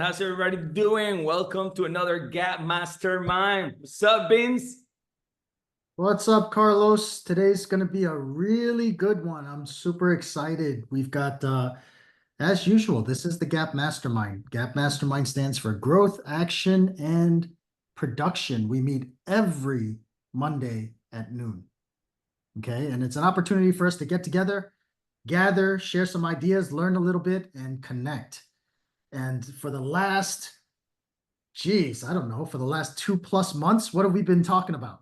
How's everybody doing? Welcome to another Gap Mastermind. What's up, Beans? What's up, Carlos? Today's going to be a really good one. I'm super excited. We've got, as usual, this is the Gap Mastermind. Gap Mastermind stands for Growth, Action, and Production. We meet every Monday at noon. Okay. And it's an opportunity for us to get together, gather, share some ideas, learn a little bit, and connect. And for the last, I don't know, for the last 2+ months, what have we been talking about?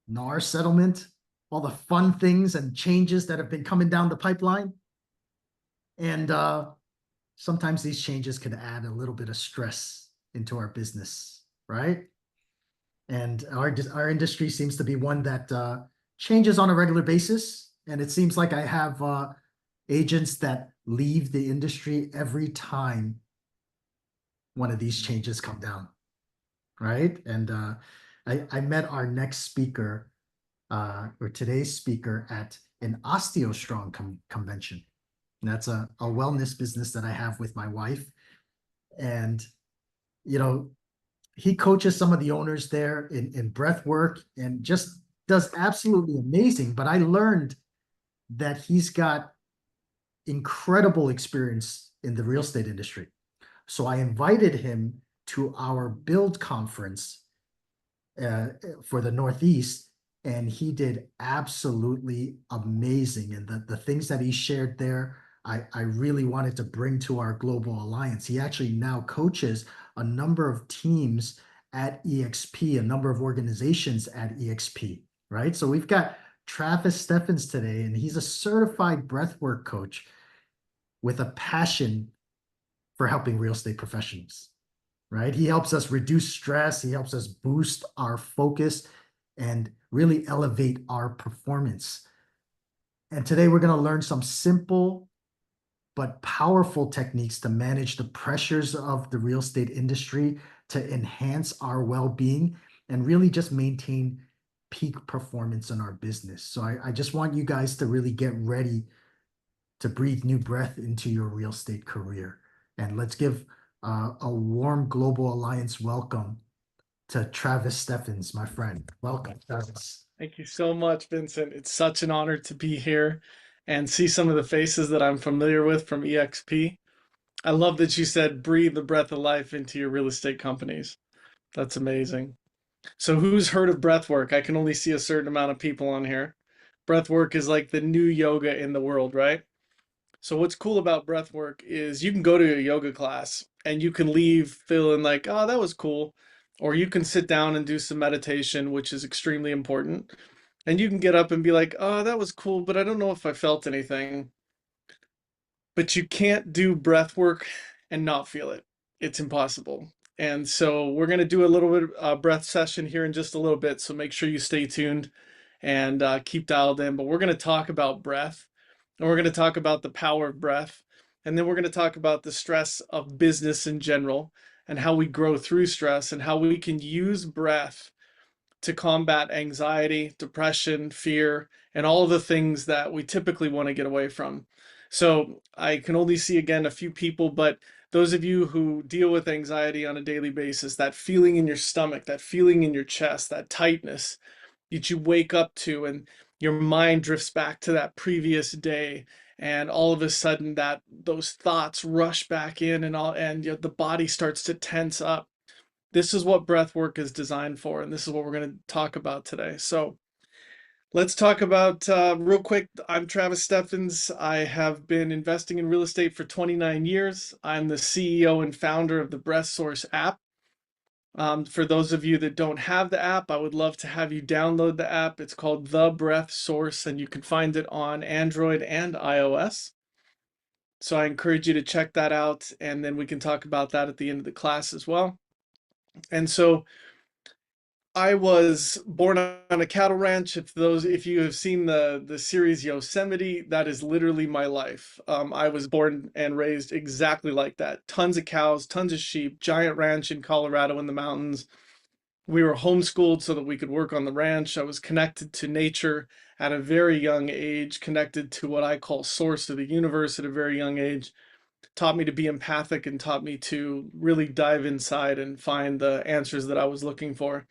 NAR settlement, all the fun things and changes that have been coming down the pipeline. And sometimes these changes can add a little bit of stress into our business, right? And our industry seems to be one that changes on a regular basis. And it seems like I have agents that leave the industry every time one of these changes come down, right? And I met our next speaker or today's speaker at an OsteoStrong convention. And that's a wellness business that I have with my wife. And, you know, he coaches some of the owners there in breath work and just does absolutely amazing. But I learned that he's got incredible experience in the real estate industry. So I invited him to our build conference for the Northeast, and he did absolutely amazing. And the things that he shared there, I really wanted to bring to our global alliance. He actually now coaches a number of teams at EXP, a number of organizations at EXP, right? So we've got Travis Steffens today, and he's a certified breathwork coach with a passion for helping real estate professionals, right? He helps us reduce stress. He helps us boost our focus and really elevate our performance. And today we're going to learn some simple but powerful techniques to manage the pressures of the real estate industry, to enhance our well-being, and really just maintain peak performance in our business. So I just want you guys to really get ready to breathe new breath into your real estate career. And let's give a warm Global Alliance welcome to Travis Steffens, my friend. Welcome, Travis. Thank you so much, Vincent. It's such an honor to be here and see some of the faces that I'm familiar with from EXP. I love that you said breathe the breath of life into your real estate companies. That's amazing. So who's heard of breathwork? I can only see a certain amount of people on here. Breathwork is like the new yoga in the world, right? So what's cool about breathwork is you can go to a yoga class and you can leave feeling like, oh, that was cool. Or you can sit down and do some meditation, which is extremely important. And you can get up and be like, oh, that was cool, but I don't know if I felt anything. But you can't do breath work and not feel it. It's impossible. And so we're going to do a little bit of breath session here in just a little bit. So make sure you stay tuned and keep dialed in. But we're going to talk about breath, and we're going to talk about the power of breath. And then we're going to talk about the stress of business in general and how we grow through stress and how we can use breath to combat anxiety, depression, fear, and all of the things that we typically want to get away from. So I can only see again a few people, but those of you who deal with anxiety on a daily basis, that feeling in your stomach, that feeling in your chest, that tightness that you wake up to, and your mind drifts back to that previous day, and all of a sudden that those thoughts rush back in, and the body starts to tense up. This is what breath work is designed for, and this is what we're going to talk about today. So let's talk about real quick. I'm Travis Steffens. I have been investing in real estate for 29 years. I'm the CEO and founder of the Breath Source app. For those of you that don't have the app, I would love to have you download the app. It's called The Breath Source, and you can find it on Android and iOS. So I encourage you to check that out, and then we can talk about that at the end of the class as well. And so I was born on a cattle ranch. If you have seen the series Yosemite, that is literally my life. I was born and raised exactly like that. Tons of cows, tons of sheep, giant ranch in Colorado in the mountains. We were homeschooled so that we could work on the ranch. I was connected to nature at a very young age, connected to what I call source of the universe at a very young age. taught me to be empathic and taught me to really dive inside and find the answers that I was looking for.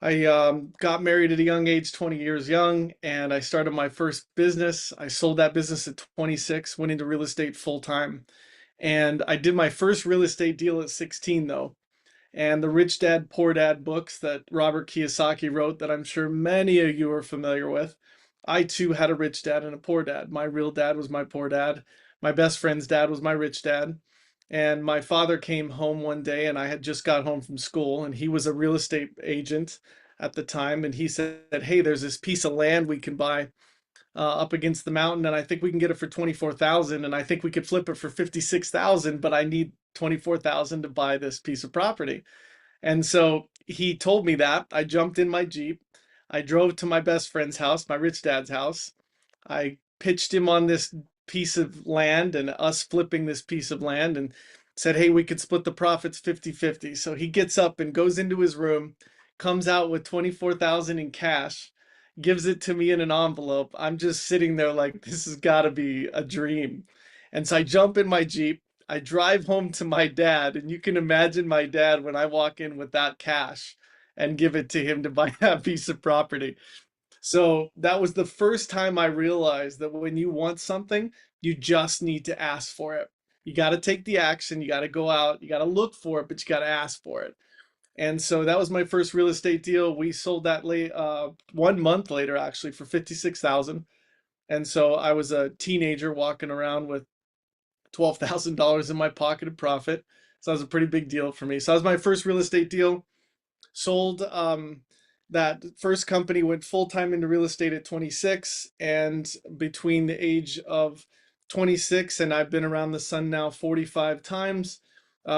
I got married at a young age, 20 years young, and I started my first business. I sold that business at 26, went into real estate full time. And I did my first real estate deal at 16, though. And the Rich Dad, Poor Dad books that Robert Kiyosaki wrote, that I'm sure many of you are familiar with. I too had a rich dad and a poor dad. My real dad was my poor dad. My best friend's dad was my rich dad. And my father came home one day, and I had just got home from school, and he was a real estate agent at the time. And he said, "Hey, there's this piece of land we can buy up against the mountain, and I think we can get it for 24,000, and I think we could flip it for 56,000, but I need 24,000 to buy this piece of property." And so he told me that. I jumped in my Jeep. I drove to my best friend's house, my rich dad's house. I pitched him on this piece of land and us flipping this piece of land, and said, "Hey, we could split the profits 50-50." So he gets up and goes into his room, comes out with 24,000 in cash, gives it to me in an envelope. I'm just sitting there like, this has got to be a dream. And so I jump in my Jeep. I drive home to my dad, and you can imagine my dad when I walk in with that cash and give it to him to buy that piece of property. So that was the first time I realized that when you want something, you just need to ask for it. You got to take the action, you got to go out, you got to look for it, but you got to ask for it. And so that was my first real estate deal. We sold that 1 month later, actually, for 56,000. And so I was a teenager walking around with $12,000 in my pocket of profit. So that was a pretty big deal for me. So that was my first real estate deal. Sold that first company, went full time into real estate at 26. And between the age of 26 and I've been around the sun now 45 times,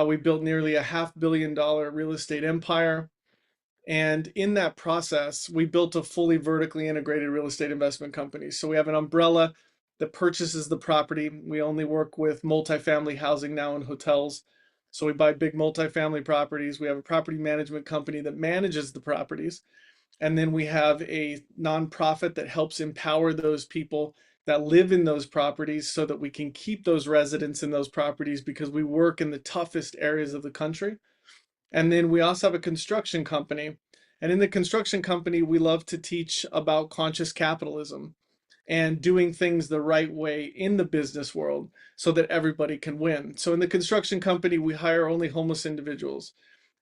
we built nearly a $500 million real estate empire. And in that process, we built a fully vertically integrated real estate investment company. So we have an umbrella that purchases the property. We only work with multifamily housing now and hotels. So we buy big multifamily properties. We have a property management company that manages the properties. And then we have a nonprofit that helps empower those people that live in those properties so that we can keep those residents in those properties, because we work in the toughest areas of the country. And then we also have a construction company. And in the construction company, we love to teach about conscious capitalism and doing things the right way in the business world so that everybody can win. So in the construction company, we hire only homeless individuals.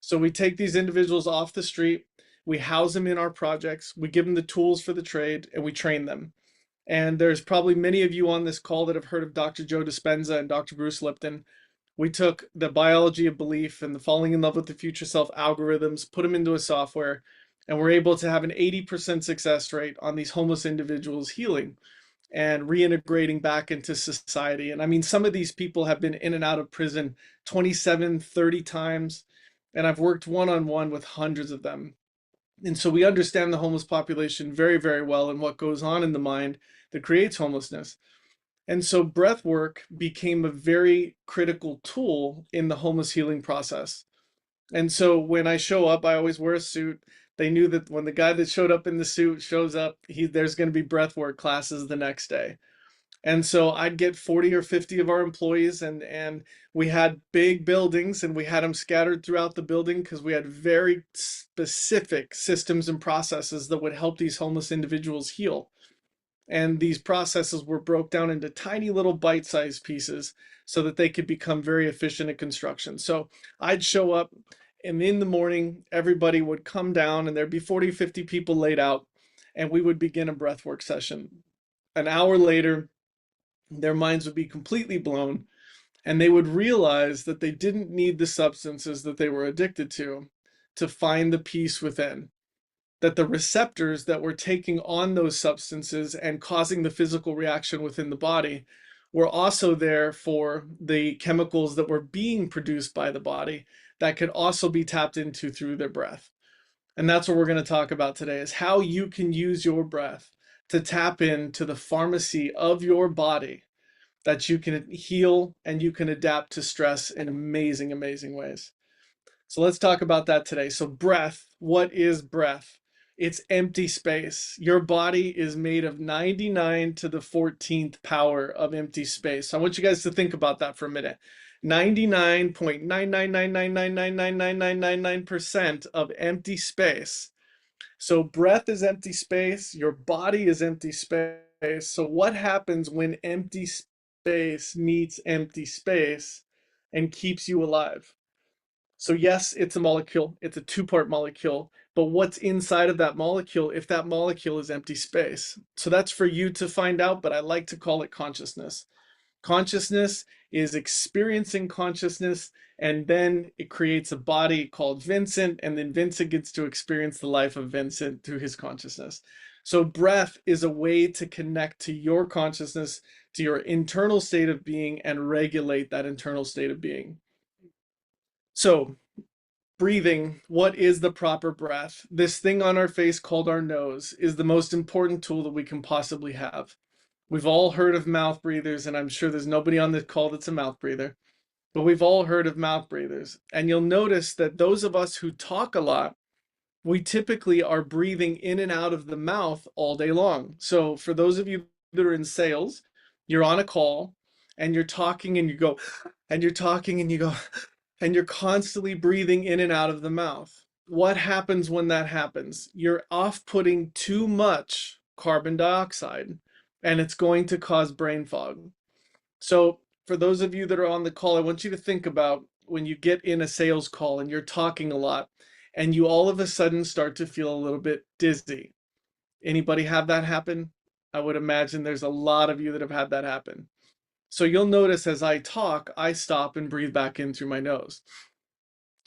So we take these individuals off the street, we house them in our projects, we give them the tools for the trade, and we train them. And there's probably many of you on this call that have heard of Dr. Joe Dispenza and Dr. Bruce Lipton. We took the biology of belief and the falling in love with the future self algorithms, put them into a software, and we're able to have an 80% success rate on these homeless individuals healing and reintegrating back into society. And I mean, some of these people have been in and out of prison 27, 30 times, and I've worked one-on-one with hundreds of them. And so we understand the homeless population very, very well and what goes on in the mind that creates homelessness. And so breath work became a very critical tool in the homeless healing process. And so when I show up, I always wear a suit. They knew that when the guy that showed up in the suit shows up, there's going to be breath work classes the next day. And so I'd get 40 or 50 of our employees, and we had big buildings, and we had them scattered throughout the building because we had very specific systems and processes that would help these homeless individuals heal. And these processes were broke down into tiny little bite-sized pieces so that they could become very efficient at construction. So I'd show up, and in the morning, everybody would come down, and there'd be 40, 50 people laid out, and we would begin a breathwork session. An hour later, their minds would be completely blown, and they would realize that they didn't need the substances that they were addicted to find the peace within. That the receptors that were taking on those substances and causing the physical reaction within the body were also there for the chemicals that were being produced by the body that could also be tapped into through their breath. And that's what we're going to talk about today, is how you can use your breath to tap into the pharmacy of your body, that you can heal and you can adapt to stress in amazing, amazing ways. So let's talk about that today. So breath, what is breath? It's empty space. Your body is made of 99 to the 14th power of empty space. So I want you guys to think about that for a minute. 99.999999999% of empty space. So breath is empty space, your body is empty space. So what happens when empty space meets empty space and keeps you alive? So yes, it's a molecule, it's a two-part molecule, but what's inside of that molecule if that molecule is empty space? So that's for you to find out, but I like to call it consciousness. Consciousness is experiencing consciousness, and then it creates a body called Vincent, and then Vincent gets to experience the life of Vincent through his consciousness. So breath is a way to connect to your consciousness, to your internal state of being, and regulate that internal state of being. So breathing, what is the proper breath? This thing on our face called our nose is the most important tool that we can possibly have. We've all heard of mouth breathers, and I'm sure there's nobody on this call that's a mouth breather, but we've all heard of mouth breathers. And you'll notice that those of us who talk a lot, we typically are breathing in and out of the mouth all day long. So for those of you that are in sales, you're on a call and you're talking and you go, and you're talking and you go, and you're constantly breathing in and out of the mouth. What happens when that happens? You're off-putting too much carbon dioxide, and it's going to cause brain fog. So for those of you that are on the call, I want you to think about when you get in a sales call and you're talking a lot and you all of a sudden start to feel a little bit dizzy. Anybody have that happen? I would imagine there's a lot of you that have had that happen. So you'll notice as I talk, I stop and breathe back in through my nose.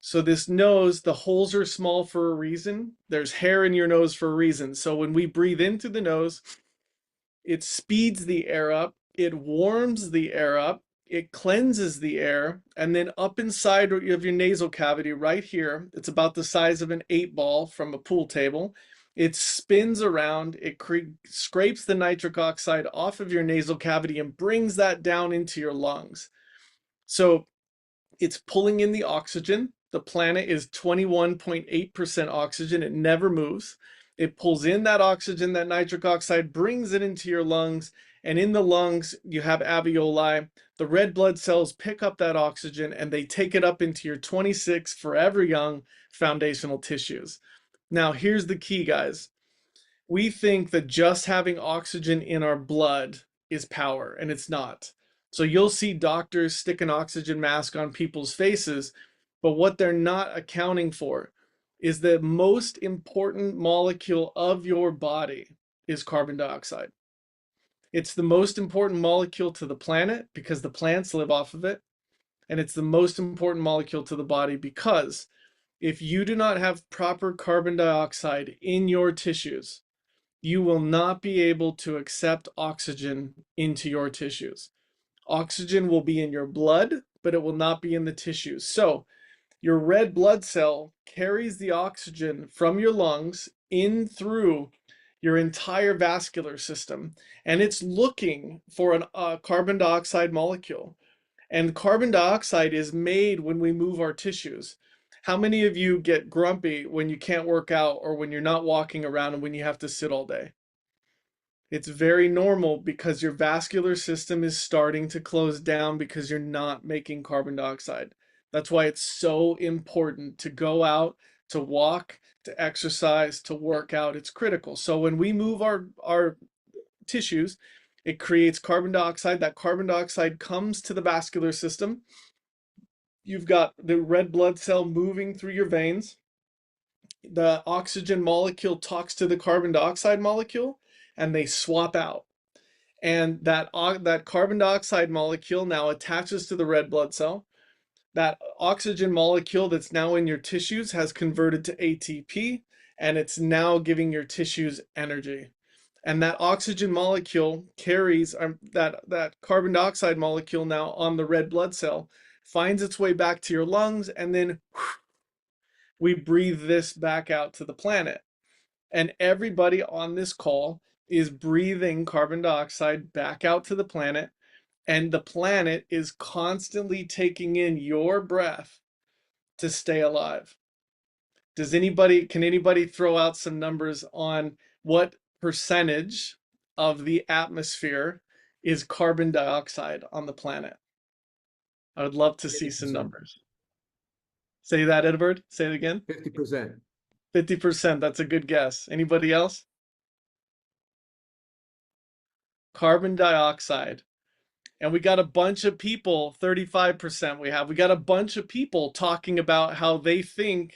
So this nose, the holes are small for a reason. There's hair in your nose for a reason. So when we breathe in through the nose, it speeds the air up, it warms the air up, it cleanses the air, and then up inside of your nasal cavity right here, it's about the size of an 8-ball from a pool table. It spins around, it scrapes the nitric oxide off of your nasal cavity and brings that down into your lungs. So it's pulling in the oxygen. The planet is 21.8% oxygen. It never moves. It pulls in that oxygen, that nitric oxide, brings it into your lungs. And in the lungs, you have alveoli. The red blood cells pick up that oxygen and they take it up into your 26 forever young foundational tissues. Now, here's the key, guys. We think that just having oxygen in our blood is power, and it's not. So you'll see doctors stick an oxygen mask on people's faces, but what they're not accounting for is the most important molecule of your body is carbon dioxide. It's the most important molecule to the planet because the plants live off of it, and it's the most important molecule to the body because if you do not have proper carbon dioxide in your tissues, you will not be able to accept oxygen into your tissues. Oxygen will be in your blood, but it will not be in the tissues. So your red blood cell carries the oxygen from your lungs in through your entire vascular system, and it's looking for a carbon dioxide molecule. And carbon dioxide is made when we move our tissues. How many of you get grumpy when you can't work out or when you're not walking around and when you have to sit all day? It's very normal because your vascular system is starting to close down because you're not making carbon dioxide. That's why it's so important to go out, to walk, to exercise, to work out. It's critical. So when we move our tissues, it creates carbon dioxide. That carbon dioxide comes to the vascular system. You've got the red blood cell moving through your veins. The oxygen molecule talks to the carbon dioxide molecule and they swap out. And that carbon dioxide molecule now attaches to the red blood cell. That oxygen molecule that's now in your tissues has converted to ATP, and it's now giving your tissues energy. And that oxygen molecule carries that carbon dioxide molecule now on the red blood cell, finds its way back to your lungs, and then we breathe this back out to the planet. And everybody on this call is breathing carbon dioxide back out to the planet, and the planet is constantly taking in your breath to stay alive. Can anybody throw out some numbers on what percentage of the atmosphere is carbon dioxide on the planet? I would love to see some 50%. numbers. Say that, Edward. Say it again. 50%. 50%. That's a good guess. Anybody else? Carbon dioxide. And we got a bunch of people, 35% we got a bunch of people talking about how they think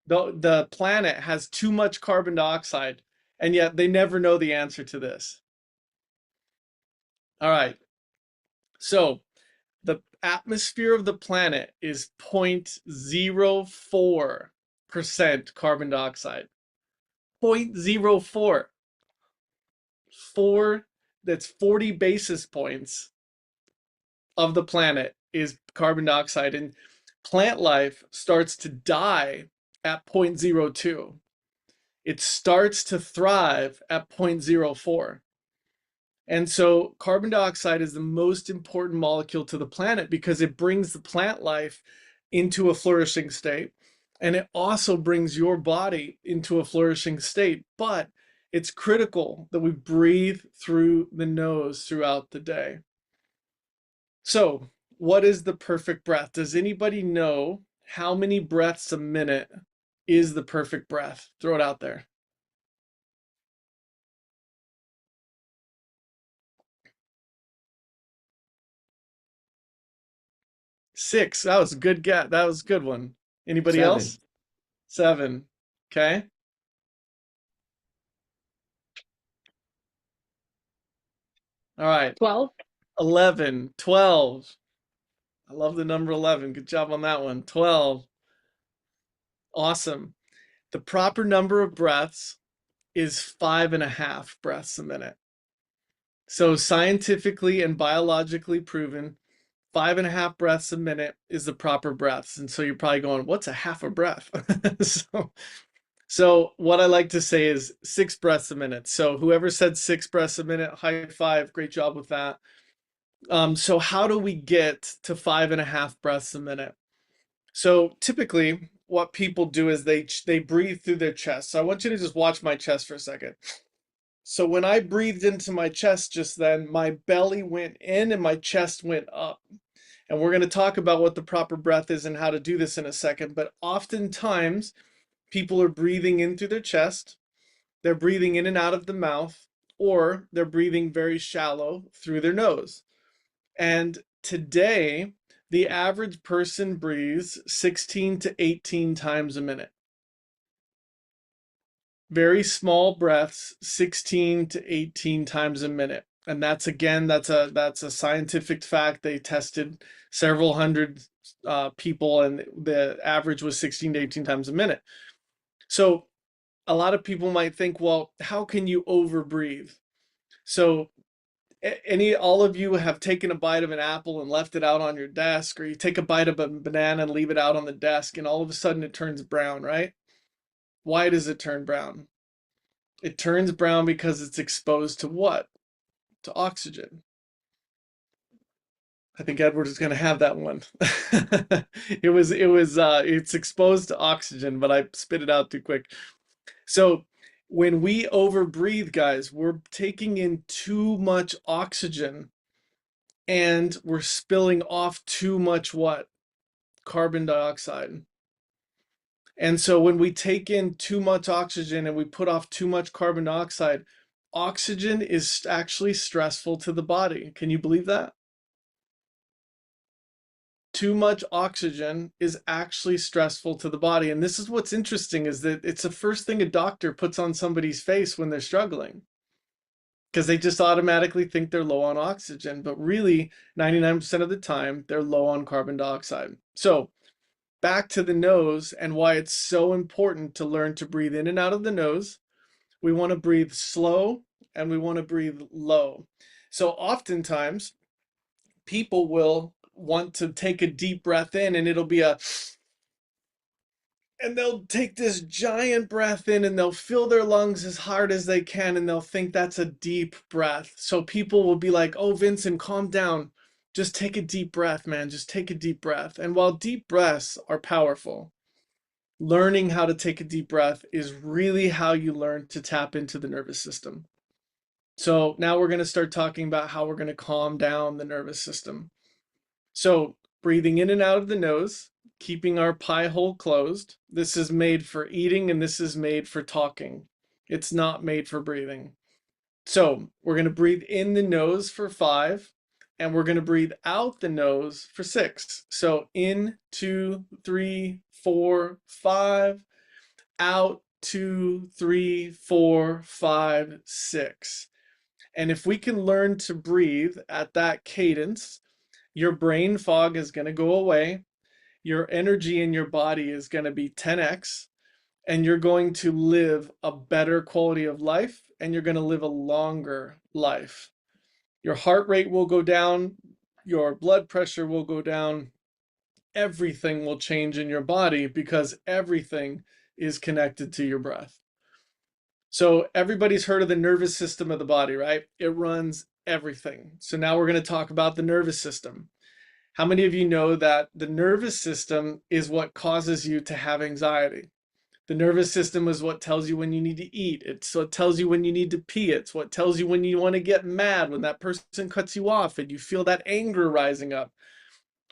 the planet has too much carbon dioxide, and yet they never know the answer to this. All right. So the atmosphere of the planet is 0.04% carbon dioxide. 0.04. That's 40 basis points of the planet is carbon dioxide, and plant life starts to die at 0.02. It starts to thrive at 0.04. And so carbon dioxide is the most important molecule to the planet because it brings the plant life into a flourishing state. And it also brings your body into a flourishing state. But it's critical that we breathe through the nose throughout the day. So, what is the perfect breath? Does anybody know how many breaths a minute is the perfect breath? Throw it out there. 6. That was a good guess. That was a good one. Anybody 7. else? 7. Okay. All right. 12. 11. 12. I love the number 11. Good job on that one. 12. Awesome. The proper number of breaths is 5.5 breaths a minute. So scientifically and biologically proven, 5.5 breaths a minute is the proper breaths. And so you're probably going, what's a half a breath? So what I like to say is 6 breaths a minute. So whoever said 6 breaths a minute, high five, great job with that. So how do we get to 5.5 breaths a minute? So typically what people do is they breathe through their chest. So I want you to just watch my chest for a second. So when I breathed into my chest just then, my belly went in and my chest went up. And we're going to talk about what the proper breath is and how to do this in a second. But oftentimes people are breathing in through their chest, they're breathing in and out of the mouth, or they're breathing very shallow through their nose. And today, the average person breathes 16 to 18 times a minute. Very small breaths, 16 to 18 times a minute. And that's a scientific fact. They tested several hundred people, and the average was 16 to 18 times a minute. So a lot of people might think, well, how can you overbreathe? So all of you have taken a bite of an apple and left it out on your desk, or you take a bite of a banana and leave it out on the desk, and all of a sudden it turns brown, right? Why does it turn brown? It turns brown because it's exposed to what? To oxygen. I think Edward is going to have that one. It's exposed to oxygen, but I spit it out too quick. So when we overbreathe, guys, we're taking in too much oxygen and we're spilling off too much what? Carbon dioxide. And so when we take in too much oxygen and we put off too much carbon dioxide, oxygen is actually stressful to the body. Can you believe that? Too much oxygen is actually stressful to the body. And this is what's interesting, is that it's the first thing a doctor puts on somebody's face when they're struggling, because they just automatically think they're low on oxygen, but really 99% of the time they're low on carbon dioxide. So back to the nose and why it's so important to learn to breathe in and out of the nose. We want to breathe slow and we want to breathe low. So oftentimes people will want to take a deep breath in, and it'll be and they'll take this giant breath in and they'll fill their lungs as hard as they can, and they'll think that's a deep breath. So people will be like, oh, Vincent, calm down. Just take a deep breath, man. Just take a deep breath. And while deep breaths are powerful, learning how to take a deep breath is really how you learn to tap into the nervous system. So now we're going to start talking about how we're going to calm down the nervous system. So breathing in and out of the nose, keeping our pie hole closed. This is made for eating and this is made for talking. It's not made for breathing. So we're going to breathe in the nose for 5, and we're going to breathe out the nose for 6. So in, 2, 3, 4, 5, out, 2, 3, 4, 5, 6. And if we can learn to breathe at that cadence, your brain fog is going to go away. Your energy in your body is going to be 10x, and you're going to live a better quality of life, and you're going to live a longer life. Your heart rate will go down, your blood pressure will go down, everything will change in your body because everything is connected to your breath. So everybody's heard of the nervous system of the body, right? It runs everything. So now we're going to talk about the nervous system. How many of you know that the nervous system is what causes you to have anxiety? The nervous system is what tells you when you need to eat. It's what tells you when you need to pee. It's what tells you when you want to get mad, when that person cuts you off and you feel that anger rising up,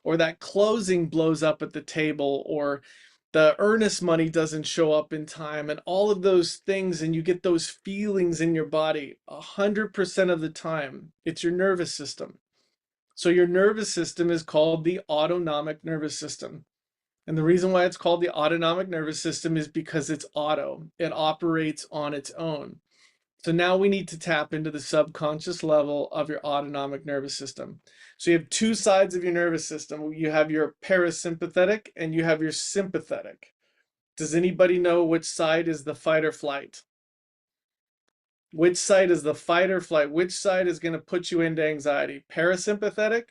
or that closing blows up at the table, or the earnest money doesn't show up in time, and all of those things, and you get those feelings in your body 100% of the time. It's your nervous system. So your nervous system is called the autonomic nervous system. And the reason why it's called the autonomic nervous system is because it's auto. It operates on its own. So now we need to tap into the subconscious level of your autonomic nervous system. So you have two sides of your nervous system. You have your parasympathetic and you have your sympathetic. Does anybody know which side is the fight or flight? Which side is the fight or flight? Which side is going to put you into anxiety? Parasympathetic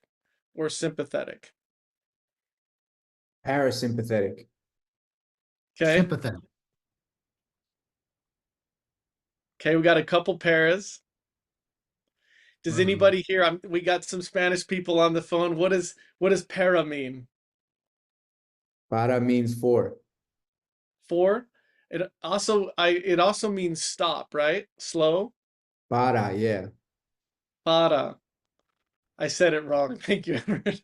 or sympathetic? Parasympathetic. Okay. Sympathetic. Okay, we got a couple paras. Does anybody here? We got some Spanish people on the phone. What does para mean? Para means 4. 4. It also means stop, right? Slow. Para, yeah. Para. I said it wrong. Thank you, Edward.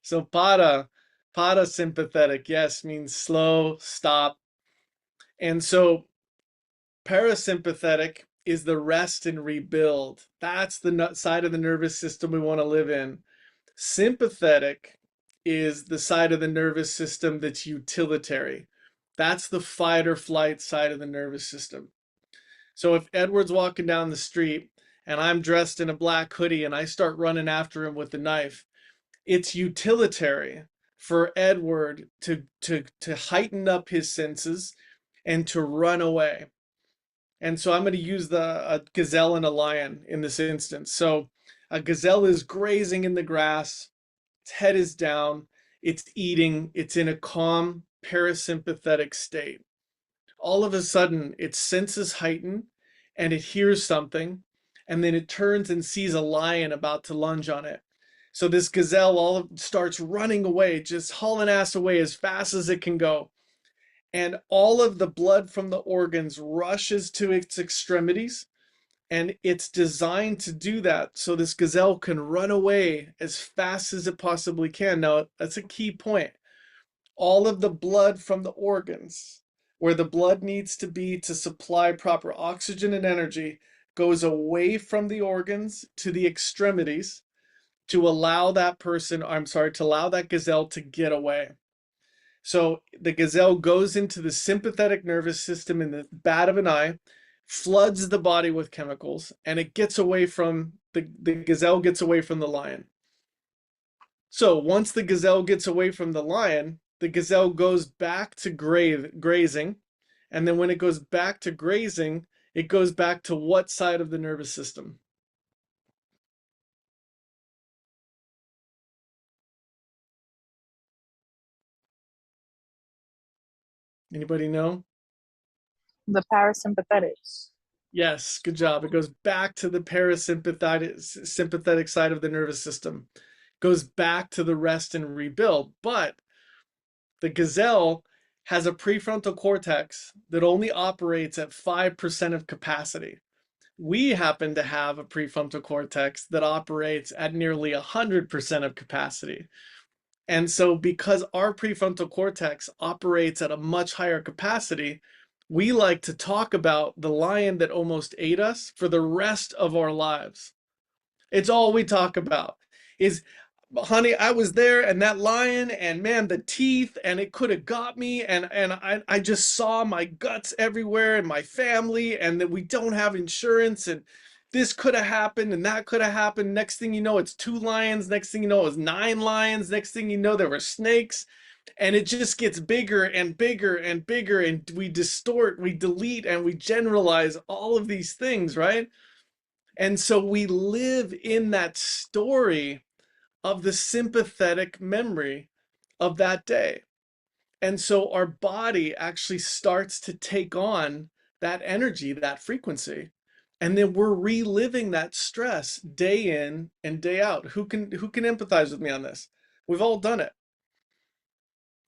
So parasympathetic, yes, means slow, stop. And so parasympathetic is the rest and rebuild. That's the side of the nervous system we want to live in. Sympathetic is the side of the nervous system that's utilitarian. That's the fight or flight side of the nervous system. So if Edward's walking down the street and I'm dressed in a black hoodie and I start running after him with a knife, it's utilitarian for Edward to heighten up his senses and to run away. And so I'm going to use a gazelle and a lion in this instance. So a gazelle is grazing in the grass, its head is down, it's eating, it's in a calm parasympathetic state. All of a sudden, its senses heighten and it hears something, and then it turns and sees a lion about to lunge on it. So this gazelle starts running away, just hauling ass away as fast as it can go. And all of the blood from the organs rushes to its extremities, and it's designed to do that so this gazelle can run away as fast as it possibly can. Now, that's a key point. All of the blood from the organs, where the blood needs to be to supply proper oxygen and energy, goes away from the organs to the extremities to allow that to allow that gazelle to get away. So the gazelle goes into the sympathetic nervous system in the bat of an eye, floods the body with chemicals, and it gets away from the gazelle gets away from the lion. So once the gazelle gets away from the lion, the gazelle goes back to grazing. And then when it goes back to grazing, it goes back to what side of the nervous system? Anybody know? The parasympathetics. Yes, good job. It goes back to the sympathetic side of the nervous system. Goes back to the rest and rebuild. But the gazelle has a prefrontal cortex that only operates at 5% of capacity. We happen to have a prefrontal cortex that operates at nearly 100% of capacity. And so because our prefrontal cortex operates at a much higher capacity, we like to talk about the lion that almost ate us for the rest of our lives. It's all we talk about is, honey, I was there and that lion, and man, the teeth, and it could have got me, and I just saw my guts everywhere and my family, and that we don't have insurance, and this could have happened and that could have happened. Next thing you know, it's 2 lions. Next thing you know, it's 9 lions. Next thing you know, there were snakes. And it just gets bigger and bigger and bigger, and we distort, we delete, and we generalize all of these things, right? And so we live in that story of the sympathetic memory of that day. And so our body actually starts to take on that energy, that frequency. And then we're reliving that stress day in and day out. Who can empathize with me on this? We've all done it.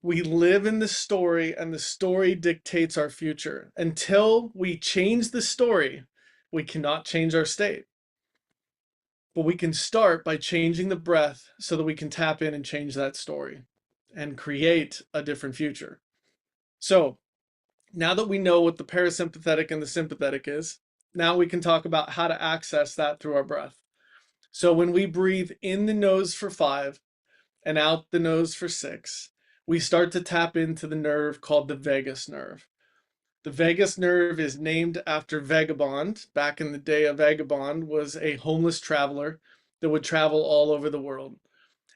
We live in the story, and the story dictates our future. Until we change the story, we cannot change our state. But we can start by changing the breath so that we can tap in and change that story and create a different future. So now that we know what the parasympathetic and the sympathetic is, now we can talk about how to access that through our breath. So when we breathe in the nose for 5 and out the nose for 6, we start to tap into the nerve called the vagus nerve. The vagus nerve is named after Vagabond. Back in the day, a vagabond was a homeless traveler that would travel all over the world.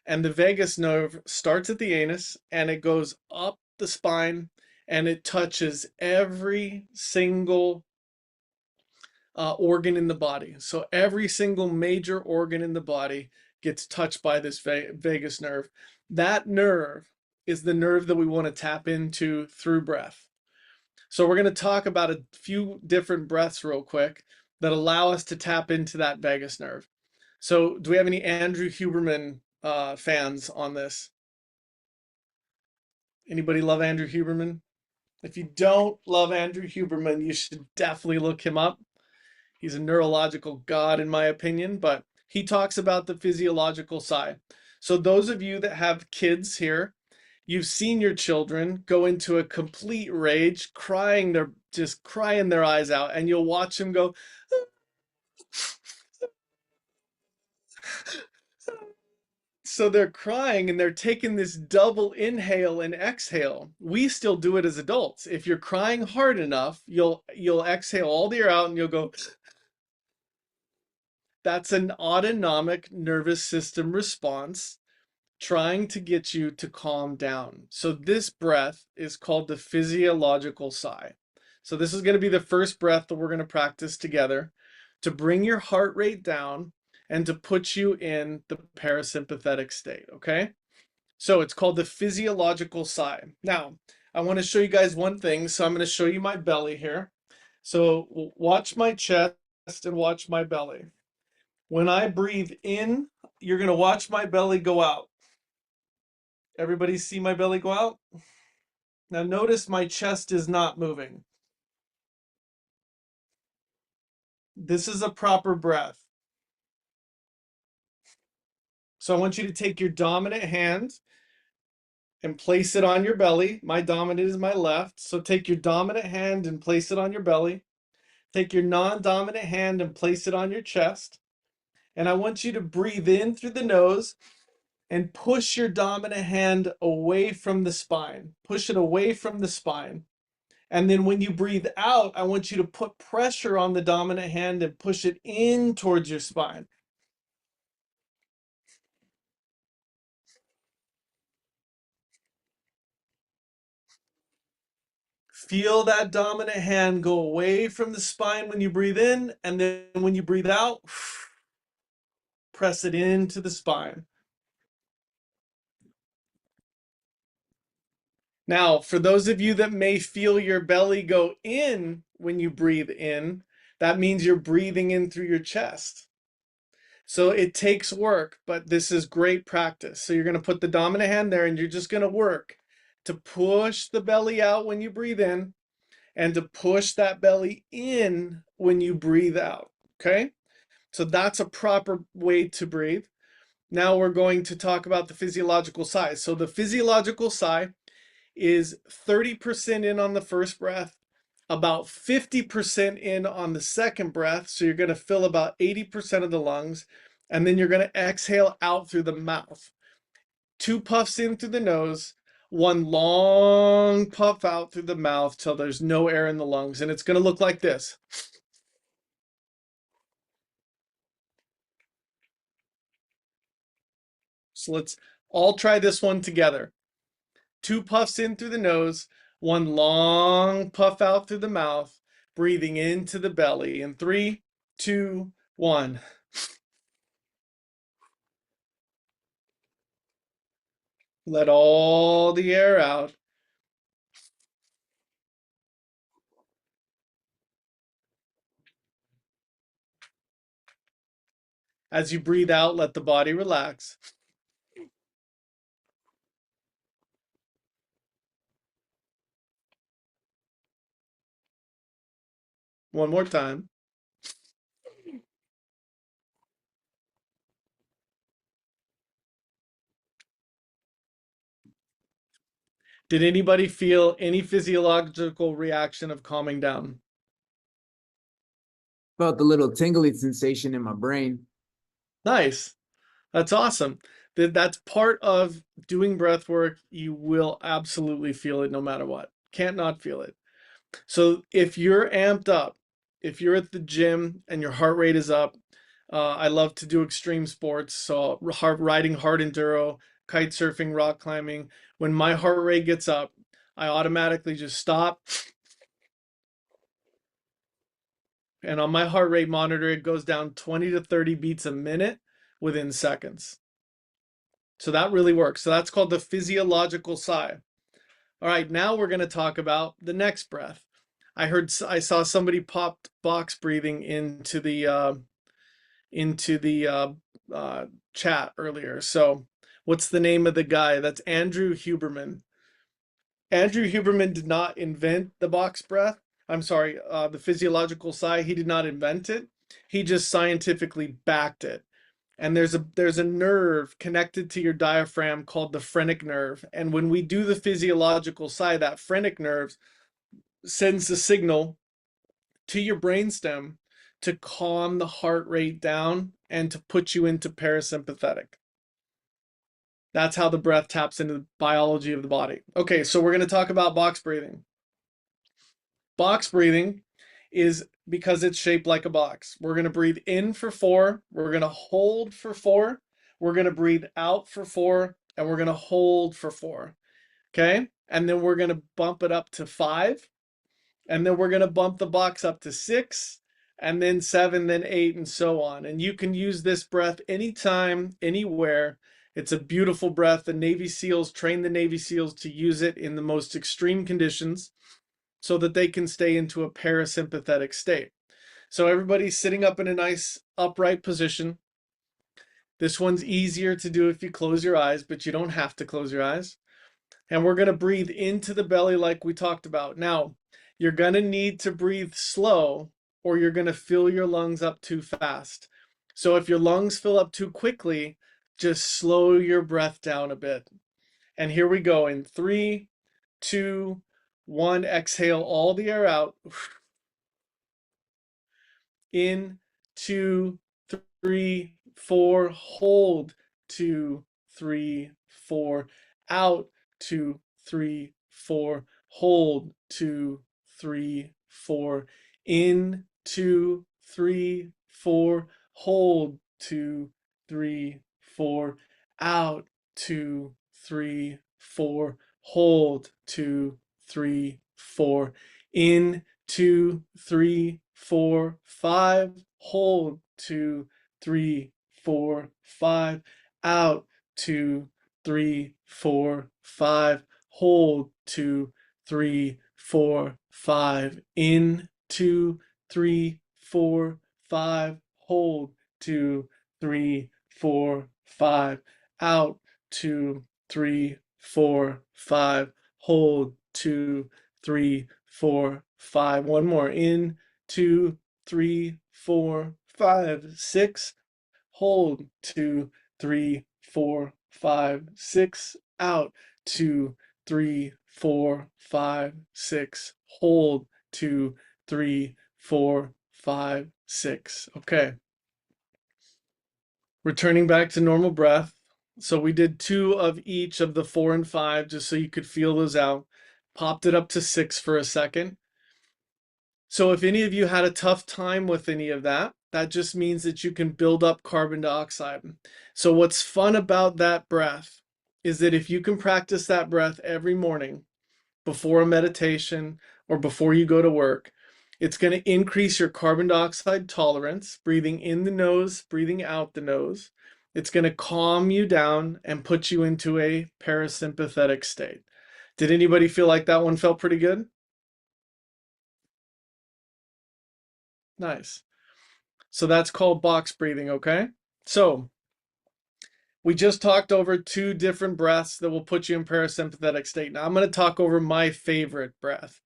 And the vagus nerve starts at the anus and it goes up the spine, and it touches every single organ in the body. So every single major organ in the body gets touched by this vagus nerve. That nerve is the nerve that we want to tap into through breath. So we're going to talk about a few different breaths real quick that allow us to tap into that vagus nerve. So do we have any Andrew Huberman fans on this? Anybody love Andrew Huberman? If you don't love Andrew Huberman, you should definitely look him up. He's a neurological god in my opinion, but he talks about the physiological side. So those of you that have kids here, you've seen your children go into a complete rage, just crying their eyes out, and you'll watch them go. So they're crying and they're taking this double inhale and exhale. We still do it as adults. If you're crying hard enough, you'll exhale all the air out and you'll go. That's an autonomic nervous system response trying to get you to calm down. So this breath is called the physiological sigh. So this is going to be the first breath that we're going to practice together to bring your heart rate down and to put you in the parasympathetic state, okay? So it's called the physiological sigh. Now, I want to show you guys one thing. So I'm going to show you my belly here. So watch my chest and watch my belly. When I breathe in, you're going to watch my belly go out. Everybody see my belly go out? Now notice my chest is not moving. This is a proper breath. So I want you to take your dominant hand and place it on your belly. My dominant is my left. So take your dominant hand and place it on your belly. Take your non-dominant hand and place it on your chest. And I want you to breathe in through the nose and push your dominant hand away from the spine. Push it away from the spine. And then when you breathe out, I want you to put pressure on the dominant hand and push it in towards your spine. Feel that dominant hand go away from the spine when you breathe in, and then when you breathe out, press it into the spine. Now, for those of you that may feel your belly go in when you breathe in, that means you're breathing in through your chest. So it takes work, but this is great practice. So you're going to put the dominant hand there and you're just going to work to push the belly out when you breathe in and to push that belly in when you breathe out. Okay? So that's a proper way to breathe. Now we're going to talk about the physiological sigh. So the physiological sigh is 30% in on the first breath, about 50% in on the second breath. So you're going to fill about 80% of the lungs, and then you're going to exhale out through the mouth. 2 puffs in through the nose, 1 long puff out through the mouth till there's no air in the lungs. And it's going to look like this. So let's all try this one together. 2 puffs in through the nose, 1 long puff out through the mouth, breathing into the belly. In 3, 2, 1. Let all the air out. As you breathe out, let the body relax. One more time. Did anybody feel any physiological reaction of calming down? Felt a little tingly sensation in my brain. Nice. That's awesome. That's part of doing breath work. You will absolutely feel it no matter what. Can't not feel it. So if you're amped up, if you're at the gym and your heart rate is up, I love to do extreme sports. So riding hard enduro, kite surfing, rock climbing. When my heart rate gets up, I automatically just stop. And on my heart rate monitor, it goes down 20 to 30 beats a minute within seconds. So that really works. So that's called the physiological sigh. All right, now we're going to talk about the next breath. I saw somebody popped box breathing into the chat earlier. So what's the name of the guy? That's Andrew Huberman. Andrew Huberman did not invent the box breath. I'm sorry, the physiological sigh. He did not invent it. He just scientifically backed it. And there's a nerve connected to your diaphragm called the phrenic nerve. And when we do the physiological sigh, that phrenic nerve sends a signal to your brainstem to calm the heart rate down and to put you into parasympathetic. That's how the breath taps into the biology of the body. Okay, so we're going to talk about box breathing. Box breathing is because it's shaped like a box. We're going to breathe in for 4. We're going to hold for 4. We're going to breathe out for 4. And we're going to hold for 4. Okay? And then we're going to bump it up to 5. And then we're going to bump the box up to 6. And then 7, then 8, and so on. And you can use this breath anytime, anywhere. It's a beautiful breath. The Navy SEALs train the Navy SEALs to use it in the most extreme conditions, so that they can stay into a parasympathetic state. So everybody's sitting up in a nice upright position. This one's easier to do if you close your eyes, but you don't have to close your eyes. And we're going to breathe into the belly like we talked about. Now, you're going to need to breathe slow or you're going to fill your lungs up too fast. So if your lungs fill up too quickly, just slow your breath down a bit. And here we go in 3, 2, 1, exhale all the air out. In, 2, 3, 4, hold, 2, 3, 4, out, 2, 3, 4, hold, 2, 3, 4, in, 2, 3, 4, hold, 2, 3, 4, out, 2, 3, 4, hold, 2, 3, 4, in, 2, 3, 4, 5, hold, 2, 3, 4, 5, out, 2, 3, 4, 5, hold, 2, 3, 4, 5, in, 2, 3, 4, 5, hold, 2, 3, 4, 5, out, 2, 3, 4, 5, hold, 2, 3, 4, 5. One more, in, 2, 3, 4, 5, 6. Hold, 2, 3, 4, 5, 6. Out, 2, 3, 4, 5, 6. Hold, 2, 3, 4, 5, 6. Okay. Returning back to normal breath. So we did 2 of each of the 4 and 5, just so you could feel those out. Popped it up to 6 for a second. So if any of you had a tough time with any of that, that just means that you can build up carbon dioxide. So what's fun about that breath is that if you can practice that breath every morning before a meditation or before you go to work, it's going to increase your carbon dioxide tolerance, breathing in the nose, breathing out the nose. It's going to calm you down and put you into a parasympathetic state. Did anybody feel like that one felt pretty good? Nice. So that's called box breathing, okay? So we just talked over 2 different breaths that will put you in parasympathetic state. Now I'm going to talk over my favorite breath.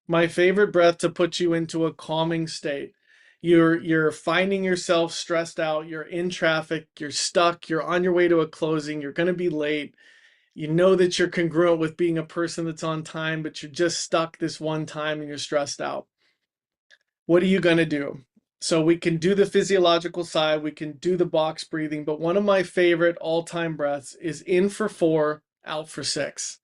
My favorite breath to put you into a calming state. You're finding yourself stressed out, you're in traffic, you're stuck, you're on your way to a closing, you're going to be late. You know that you're congruent with being a person that's on time, but you're just stuck this one time and you're stressed out. What are you going to do? So we can do the physiological side, we can do the box breathing, but one of my favorite all-time breaths is in for 4, out for 6.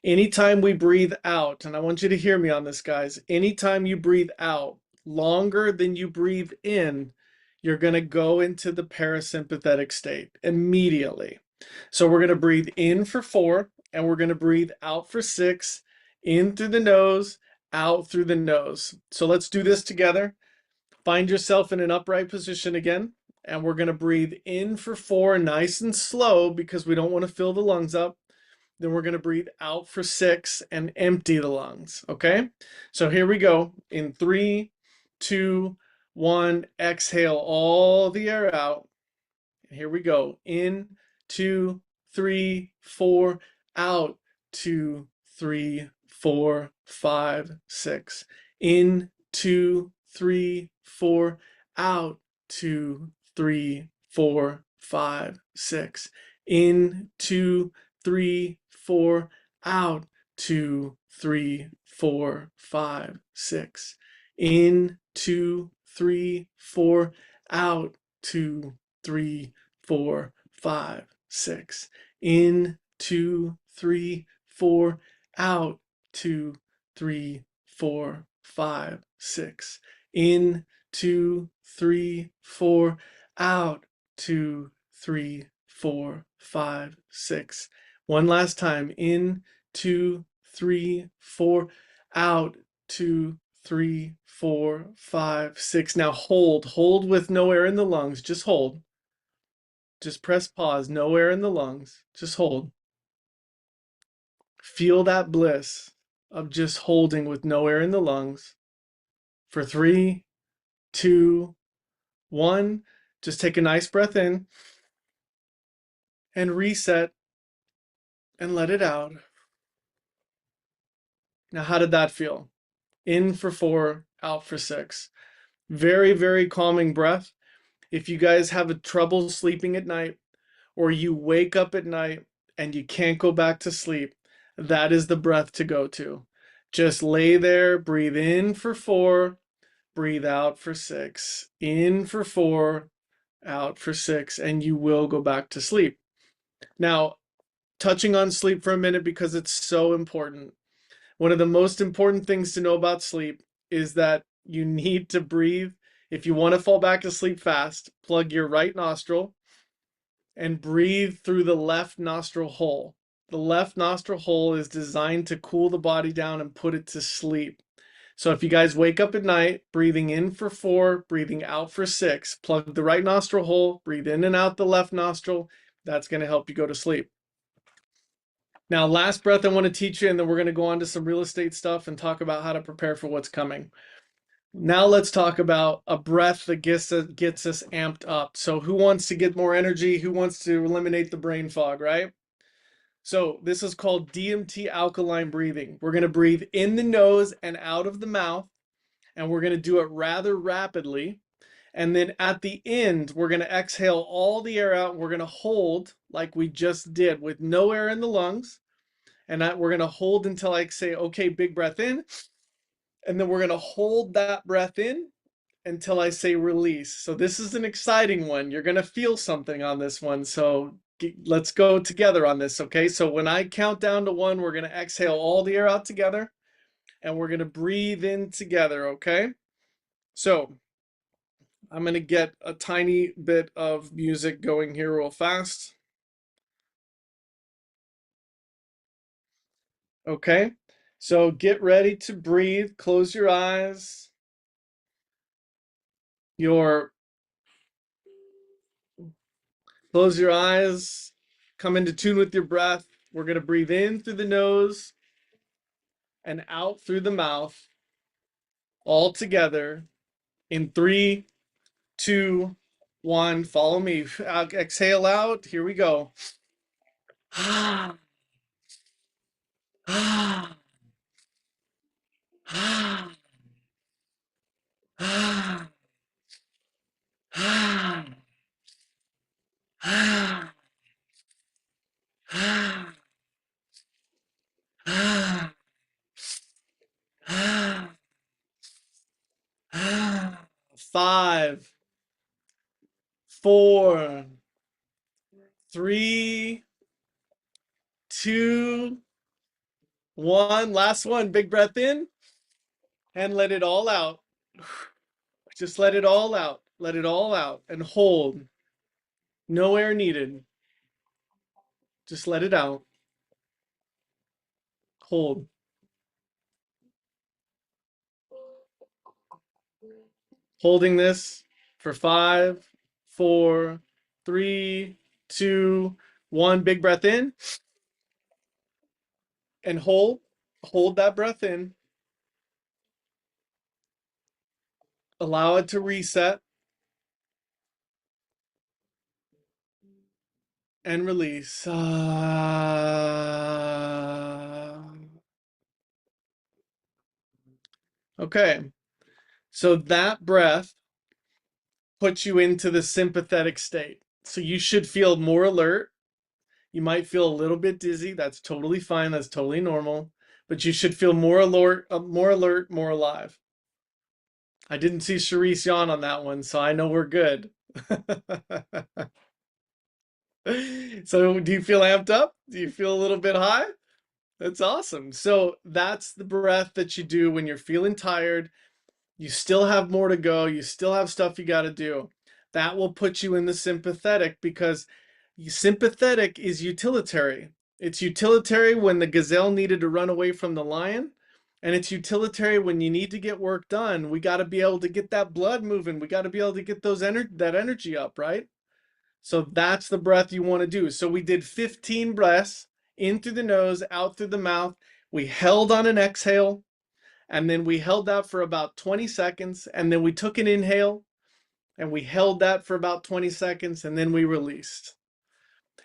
Anytime we breathe out, and I want you to hear me on this, guys, anytime you breathe out longer than you breathe in, you're going to go into the parasympathetic state immediately. So we're going to breathe in for 4, and we're going to breathe out for 6, in through the nose, out through the nose. So let's do this together. Find yourself in an upright position again, and we're going to breathe in for 4, nice and slow, because we don't want to fill the lungs up. Then we're going to breathe out for 6 and empty the lungs, okay? So here we go. In 3, 2, 1, exhale all the air out. Here we go. In, 2, 3, 4, out, 2, 3, 4, 5, 6. In, 2, 3, 4, out, 2, 3, 4, 5, 6. In, 2, 3, 4, out, 2, 3, 4, 5, 6. In, 2, 3, 4, out, 2, 3, 4, 5, 6. In, 2, 3, 4, out, 2, 3, 4, 5, 6. In, 2, 3, 4, out, 2, 3, 4, 5, 6. One last time. In, 2, 3, 4, out, 2, 3, 4, 5, 6. Now hold with no air in the lungs. Just hold. Just press pause. No air in the lungs. Just hold. Feel that bliss of just holding with no air in the lungs for 3, 2, 1. Just take a nice breath in and reset and let it out. Now, how did that feel? In for 4, out for 6. Very, very calming breath. If you guys have a trouble sleeping at night, or you wake up at night and you can't go back to sleep, that is the breath to go to. Just lay there, breathe in for 4, breathe out for 6. In for 4, out for 6, and you will go back to sleep. Now, touching on sleep for a minute because it's so important. One of the most important things to know about sleep is that you need to breathe. If you want to fall back to sleep fast, plug your right nostril and breathe through the left nostril hole. The left nostril hole is designed to cool the body down and put it to sleep. So if you guys wake up at night, breathing in for 4, breathing out for 6, plug the right nostril hole, breathe in and out the left nostril. That's going to help you go to sleep. Now, last breath I want to teach you, and then we're going to go on to some real estate stuff and talk about how to prepare for what's coming. Now let's talk about a breath that gets us amped up. So who wants to get more energy? Who wants to eliminate the brain fog, right? So this is called DMT alkaline breathing. We're going to breathe in the nose and out of the mouth, and we're going to do it rather rapidly. And then at the end, we're going to exhale all the air out. We're going to hold like we just did with no air in the lungs. And we're going to hold until I say, okay, big breath in. And then we're going to hold that breath in until I say release. So this is an exciting one. You're going to feel something on this one. So let's go together on this, okay? So when I count down to 1, we're going to exhale all the air out together, and we're going to breathe in together, okay? So I'm going to get a tiny bit of music going here real fast. Okay, so get ready to breathe. Close your eyes. Close your eyes. Come into tune with your breath. We're going to breathe in through the nose and out through the mouth, all together in 3, 2, 1. Follow me. Exhale out. Here we go. Five, 4, 3, 2, 1. Last one. Big breath in and let it all out. Just let it all out. Let it all out and hold. No air needed. Just let it out. Hold. Holding this for 5, 4, 3, 2, 1. Big breath in and hold. Hold that breath in. Allow it to reset and release. Okay, so that breath puts you into the sympathetic state. So you should feel more alert. You might feel a little bit dizzy. That's totally fine. That's totally normal. But you should feel more alert, more alive. I didn't see Charisse yawn on that one, so I know we're good. So do you feel amped up? Do you feel a little bit high? That's awesome. So that's the breath that you do when you're feeling tired. You still have more to go. You still have stuff you got to do. That will put you in the sympathetic, because sympathetic is utilitarian. It's utilitarian when the gazelle needed to run away from the lion. And it's utilitarian when you need to get work done. We got to be able to get that blood moving. We got to be able to get that energy up, right? So that's the breath you want to do. So we did 15 breaths, in through the nose, out through the mouth. We held on an exhale, and then we held that for about 20 seconds, and then we took an inhale, and we held that for about 20 seconds, and then we released.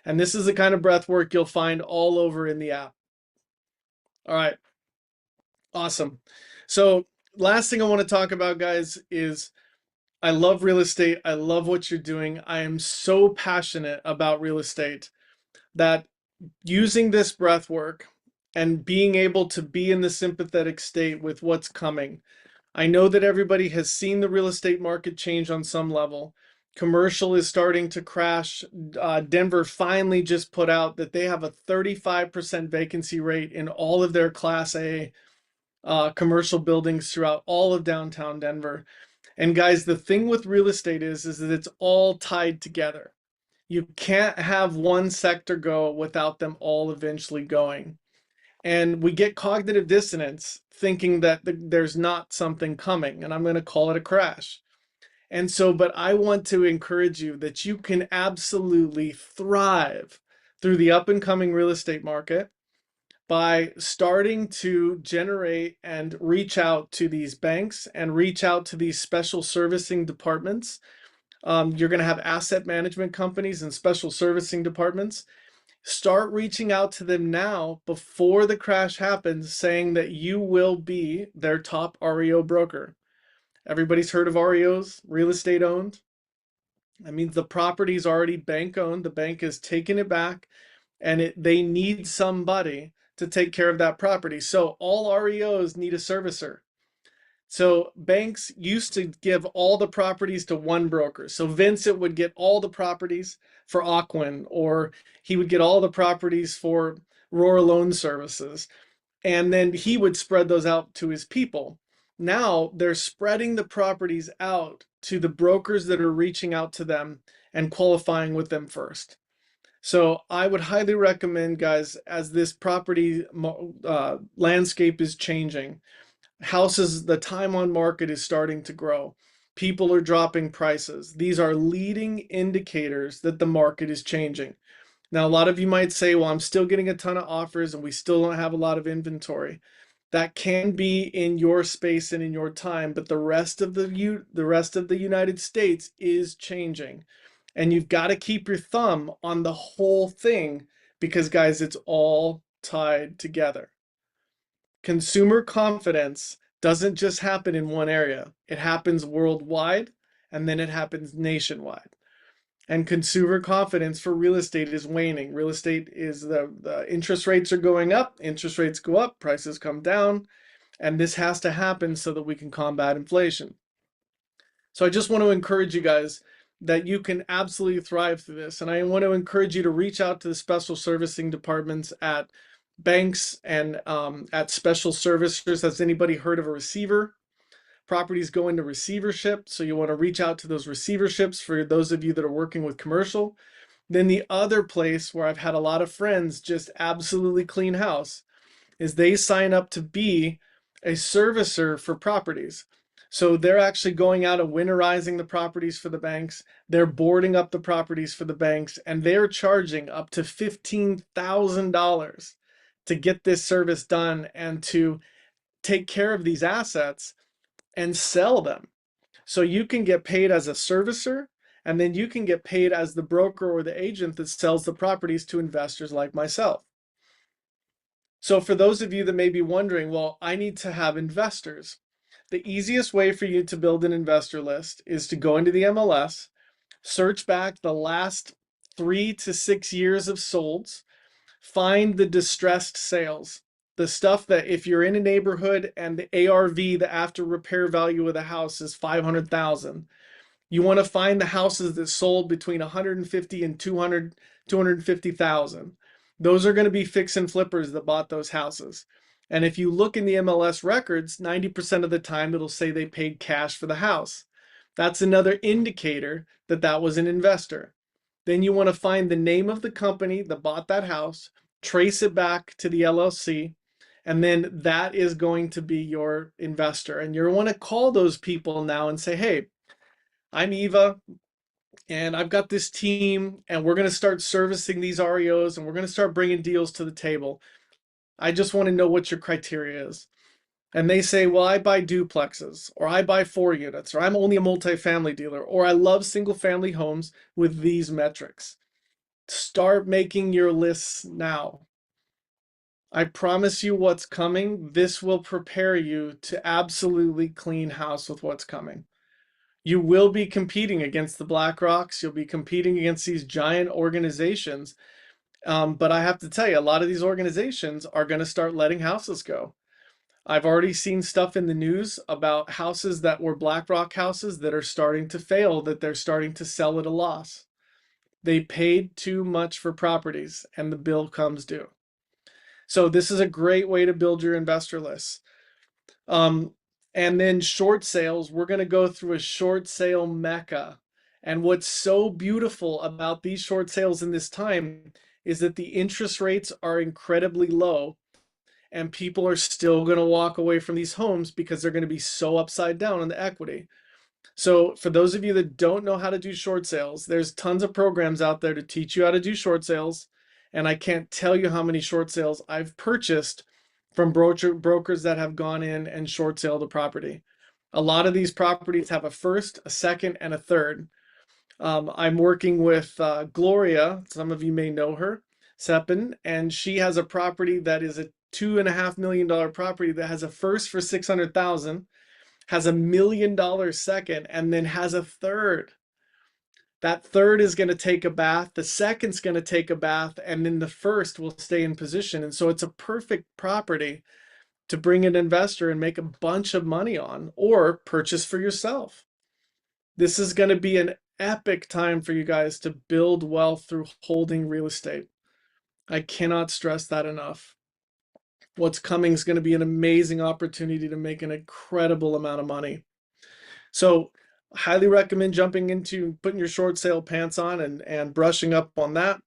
And this is the kind of breath work you'll find all over in the app. All right. Awesome. So last thing I want to talk about, guys, is I love real estate. I love what you're doing. I am so passionate about real estate that using this breath work and being able to be in the sympathetic state with what's coming. I know that everybody has seen the real estate market change on some level. Commercial is starting to crash. Denver finally just put out that they have a 35% vacancy rate in all of their Class A commercial buildings throughout all of downtown Denver. And guys, the thing with real estate is that it's all tied together. You can't have one sector go without them all eventually going. And we get cognitive dissonance thinking that there's not something coming, and I'm going to call it a crash. And so, but I want to encourage you that you can absolutely thrive through the up and coming real estate market by starting to generate and reach out to these banks and reach out to these special servicing departments. You're going to have asset management companies and special servicing departments. Start reaching out to them now before the crash happens, saying that you will be their top REO broker. Everybody's heard of REOs, real estate owned. That means the property is already bank owned. The bank has taken it back, and they need somebody to take care of that property. So all REOs need a servicer. So banks used to give all the properties to one broker. So Vincent would get all the properties for Aquin, or he would get all the properties for Roar Loan Services, and then he would spread those out to his people. Now they're spreading the properties out to the brokers that are reaching out to them and qualifying with them first. So I would highly recommend, guys, as this property landscape is changing, houses, the time on market is starting to grow. People are dropping prices. These are leading indicators that the market is changing. Now, a lot of you might say, well, I'm still getting a ton of offers and we still don't have a lot of inventory. That can be in your space and in your time, but the rest of the United States is changing. And you've got to keep your thumb on the whole thing because, guys, it's all tied together. Consumer confidence doesn't just happen in one area. It happens worldwide, and then it happens nationwide. And consumer confidence for real estate is waning. Real estate is the interest rates are going up, interest rates go up, prices come down, and this has to happen so that we can combat inflation. So I just want to encourage you guys that you can absolutely thrive through this. And I want to encourage you to reach out to the special servicing departments at banks and at special servicers. Has anybody heard of a receiver? Properties go into receivership, so you want to reach out to those receiverships for those of you that are working with commercial. Then the other place where I've had a lot of friends just absolutely clean house is they sign up to be a servicer for properties. So they're actually going out and winterizing the properties for the banks. They're boarding up the properties for the banks, and they're charging up to $15,000 to get this service done and to take care of these assets and sell them. So you can get paid as a servicer, and then you can get paid as the broker or the agent that sells the properties to investors like myself. So for those of you that may be wondering, well, I need to have investors. The easiest way for you to build an investor list is to go into the MLS, search back the last 3 to 6 years of solds, find the distressed sales. The stuff that if you're in a neighborhood and the ARV, the after repair value of the house is 500,000, you want to find the houses that sold between 150 and 250,000. Those are going to be fix and flippers that bought those houses. And if you look in the MLS records, 90% of the time it'll say they paid cash for the house. That's another indicator that that was an investor. Then you want to find the name of the company that bought that house, trace it back to the LLC, and then that is going to be your investor. And you want to call those people now and say, hey, I'm Eva, and I've got this team, and we're going to start servicing these REOs, and we're going to start bringing deals to the table. I just want to know what your criteria is. And they say, well, I buy duplexes, or I buy 4 units, or I'm only a multifamily dealer, or I love single family homes with these metrics. Start making your lists now. I promise you what's coming. This will prepare you to absolutely clean house with what's coming. You will be competing against the BlackRocks. You'll be competing against these giant organizations. But I have to tell you, a lot of these organizations are going to start letting houses go. I've already seen stuff in the news about houses that were BlackRock houses that are starting to fail, that they're starting to sell at a loss. They paid too much for properties and the bill comes due. So this is a great way to build your investor list. And then short sales, we're going to go through a short sale mecca. And what's so beautiful about these short sales in this time is that the interest rates are incredibly low and people are still going to walk away from these homes because they're going to be so upside down on the equity. So for those of you that don't know how to do short sales, there's tons of programs out there to teach you how to do short sales. And I can't tell you how many short sales I've purchased from brokers that have gone in and short sale the property. A lot of these properties have a first, a second, and a third. I'm working with Gloria. Some of you may know her. Seppen, and she has a property that is a $2.5 million property that has a first for 600,000, has $1 million second, and then has a third. That third is going to take a bath, the second's going to take a bath, and then the first will stay in position. And so it's a perfect property to bring an investor and make a bunch of money on, or purchase for yourself. This is going to be an epic time for you guys to build wealth through holding real estate. I cannot stress that enough. What's coming is going to be an amazing opportunity to make an incredible amount of money. So highly recommend jumping into putting your short sale pants on and brushing up on that.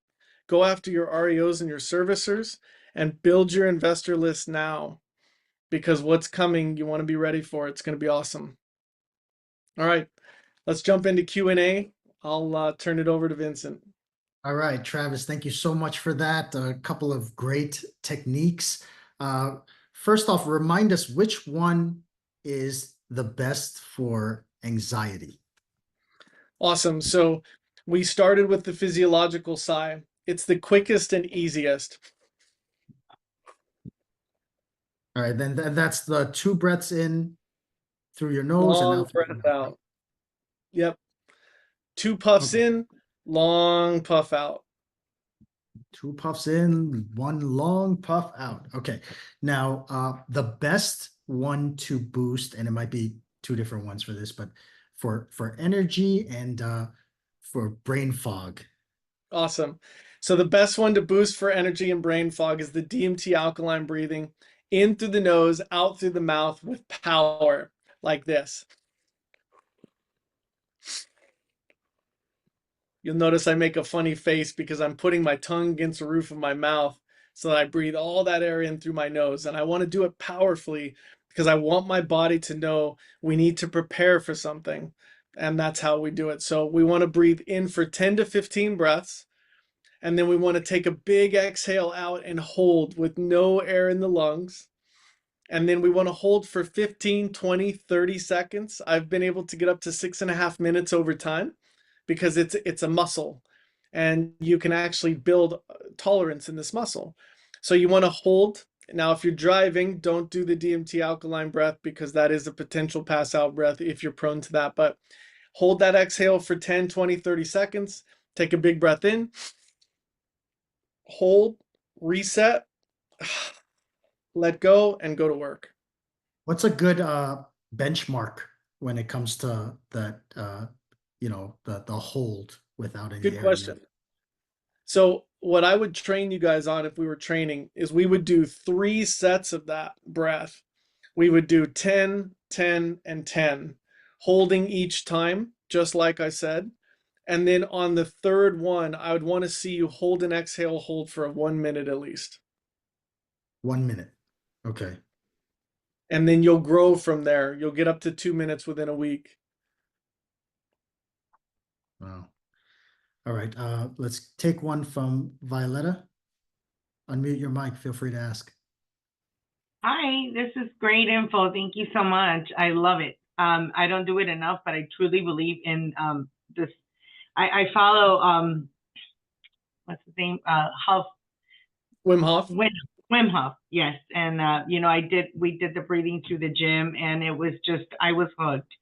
Go after your REOs and your servicers and build your investor list now, because what's coming, you want to be ready for. It's going to be awesome. All right, let's jump into Q&A. I'll turn it over to Vincent. All right, Travis, thank you so much for that. A couple of great techniques. First off, remind us which one is the best for anxiety. Awesome. So we started with the physiological sigh. It's the quickest and easiest. All right, then that's the 2 breaths in through your nose and Long out through breath your mouth. out. Yep. 2 puffs Okay. in, long puff out. 2 puffs in, 1 long puff out. Okay. Now, the best one to boost, and it might be 2 different ones for this, but for energy and for brain fog. Awesome. So the best one to boost for energy and brain fog is the DMT alkaline breathing, in through the nose, out through the mouth with power, like this. You'll notice I make a funny face because I'm putting my tongue against the roof of my mouth so that I breathe all that air in through my nose. And I want to do it powerfully because I want my body to know we need to prepare for something. And that's how we do it. So we want to breathe in for 10 to 15 breaths. And then we want to take a big exhale out and hold with no air in the lungs. And then we want to hold for 15, 20, 30 seconds. I've been able to get up to 6.5 minutes over time, because it's a muscle and you can actually build tolerance in this muscle. So you want to hold. Now, if you're driving, don't do the DMT alkaline breath, because that is a potential pass out breath if you're prone to that. But hold that exhale for 10, 20, 30 seconds. Take a big breath in, hold, reset, let go, and go to work. What's a good benchmark when it comes to that, the hold without any Good air? question. So what I would train you guys on if we were training is we would do 3 sets of that breath. We would do 10, 10, and 10, holding each time, just like I said. And then on the third one, I would want to see you hold an exhale, hold for 1 minute at least. 1 minute. Okay. And then you'll grow from there. You'll get up to 2 minutes within a week. Wow. All right. Let's take one from Violetta. Unmute your mic. Feel free to ask. Hi, this is great info. Thank you so much. I love it. I don't do it enough, but I truly believe in this. I follow what's his name? Huff. Wim Hof. Wim Hof, yes. And we did the breathing through the gym, and it was just, I was hooked.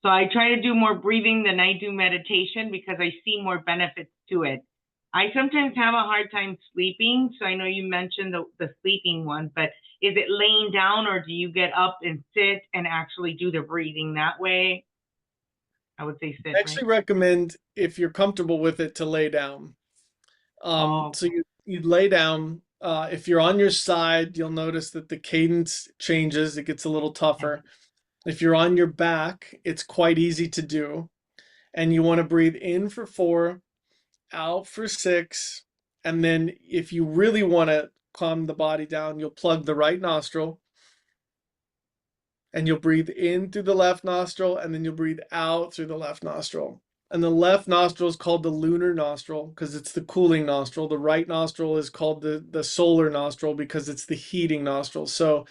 So I try to do more breathing than I do meditation because I see more benefits to it. I sometimes have a hard time sleeping. So I know you mentioned the sleeping one, but is it laying down, or do you get up and sit and actually do the breathing that way? I would say sit. I actually recommend, if you're comfortable with it, to lay down. So you'd lay down. If you're on your side, you'll notice that the cadence changes. It gets a little tougher. If you're on your back, it's quite easy to do. And you want to breathe in for 4, out for 6. And then if you really want to calm the body down, you'll plug the right nostril. And you'll breathe in through the left nostril, and then you'll breathe out through the left nostril. And the left nostril is called the lunar nostril because it's the cooling nostril. The right nostril is called the solar nostril because it's the heating nostril. So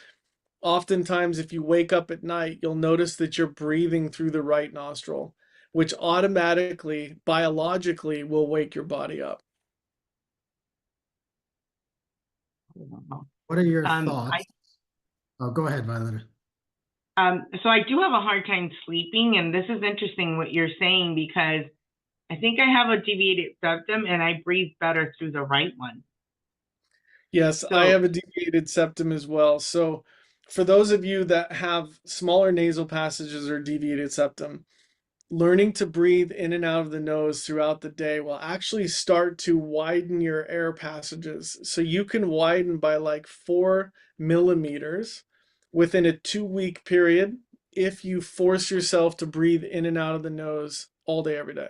oftentimes, if you wake up at night, you'll notice that you're breathing through the right nostril, which automatically, biologically, will wake your body up. What are your I thoughts? Oh, go ahead, Violetta. So I do have a hard time sleeping, and this is interesting what you're saying because I think I have a deviated septum and I breathe better through the right one. Yes, I So have a deviated septum as well. So for those of you that have smaller nasal passages or deviated septum, learning to breathe in and out of the nose throughout the day will actually start to widen your air passages. So you can widen by like 4 millimeters within a 2-week period if you force yourself to breathe in and out of the nose all day, every day.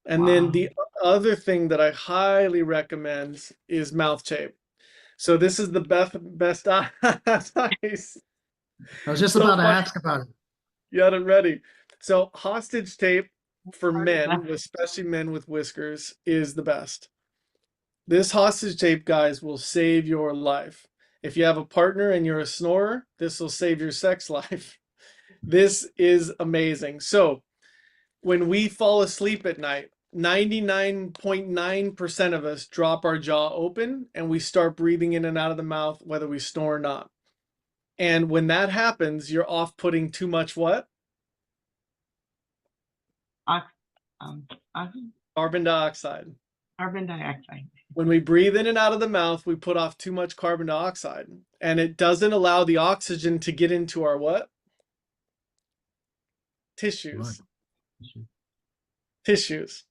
And then wow. the other thing that I highly recommend is mouth tape. So this is the best advice. I was just So about to funny. ask about it. You had it ready. So hostage tape for men, especially men with whiskers, is the best. This hostage tape, guys, will save your life. If you have a partner and you're a snorer, this will save your sex life. This is amazing. So when we fall asleep at night, 99.9% of us drop our jaw open and we start breathing in and out of the mouth, whether we snore or not. And when that happens, you're off putting too much what? Ox- ox- Carbon dioxide. carbon dioxide. When we breathe in and out of the mouth, we put off too much carbon dioxide. And it doesn't allow the oxygen to get into our what? Tissues. Tissues.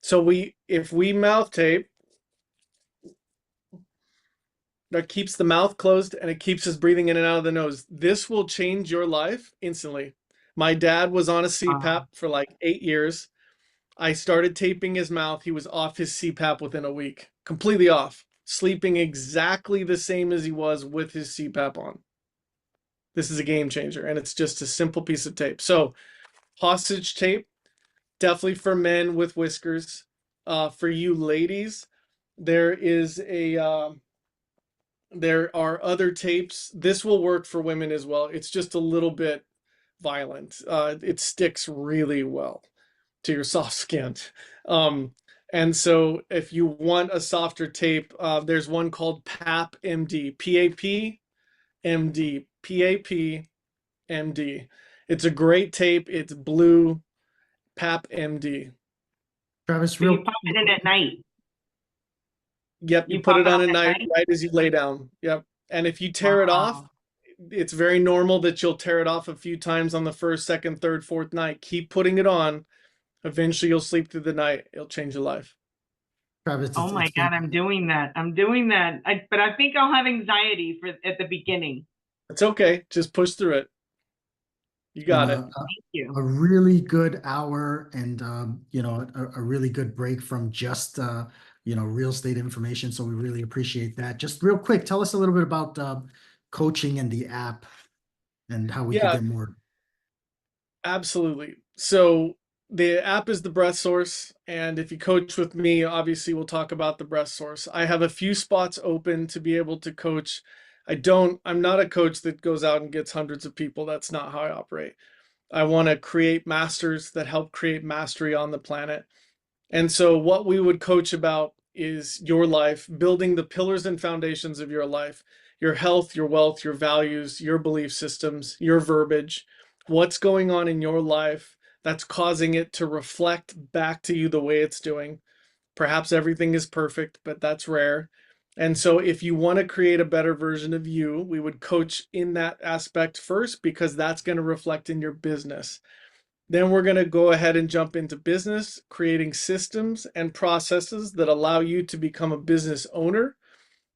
So if we mouth tape, that keeps the mouth closed and it keeps us breathing in and out of the nose. This will change your life instantly. My dad was on a CPAP for like 8 years. I started taping his mouth. He was off his CPAP within a week, completely off, sleeping exactly the same as he was with his CPAP on. This is a game changer, and it's just a simple piece of tape. So hostage tape, definitely for men with whiskers. For you ladies, there are other tapes. This will work for women as well. It's just a little bit violent. It sticks really well to your soft skin. And so if you want a softer tape, there's one called PAP MD, PAP MD, PAP MD. It's a great tape. It's blue, PAP MD. Travis, So you pop it in at night. Yep, you You put pop it on it at at night night? right as you lay down. Yep. And if you tear it off, Wow. it's very normal that you'll tear it off a few times on the first, second, third, fourth night. Keep putting it on. Eventually you'll sleep through the night. It'll change your life. Travis, Oh my it's been, God, I'm doing that. I'm doing that. But I think I'll have anxiety at the beginning. It's okay. Just push through it. You been got it. Thank you. a really good hour and a really good break from just real estate information. So we really appreciate that. Just real quick, tell us a little bit about coaching and the app and how we could Yeah, get more. absolutely. So the app is the breath source. And if you coach with me, obviously we'll talk about the breath source. I have a few spots open to be able to coach. I'm not a coach that goes out and gets hundreds of people. That's not how I operate. I want to create masters that help create mastery on the planet. And so what we would coach about is your life, building the pillars and foundations of your life, your health, your wealth, your values, your belief systems, your verbiage, what's going on in your life that's causing it to reflect back to you the way it's doing. Perhaps everything is perfect, but that's rare. And so if you want to create a better version of you, we would coach in that aspect first because that's going to reflect in your business. Then we're going to go ahead and jump into business, creating systems and processes that allow you to become a business owner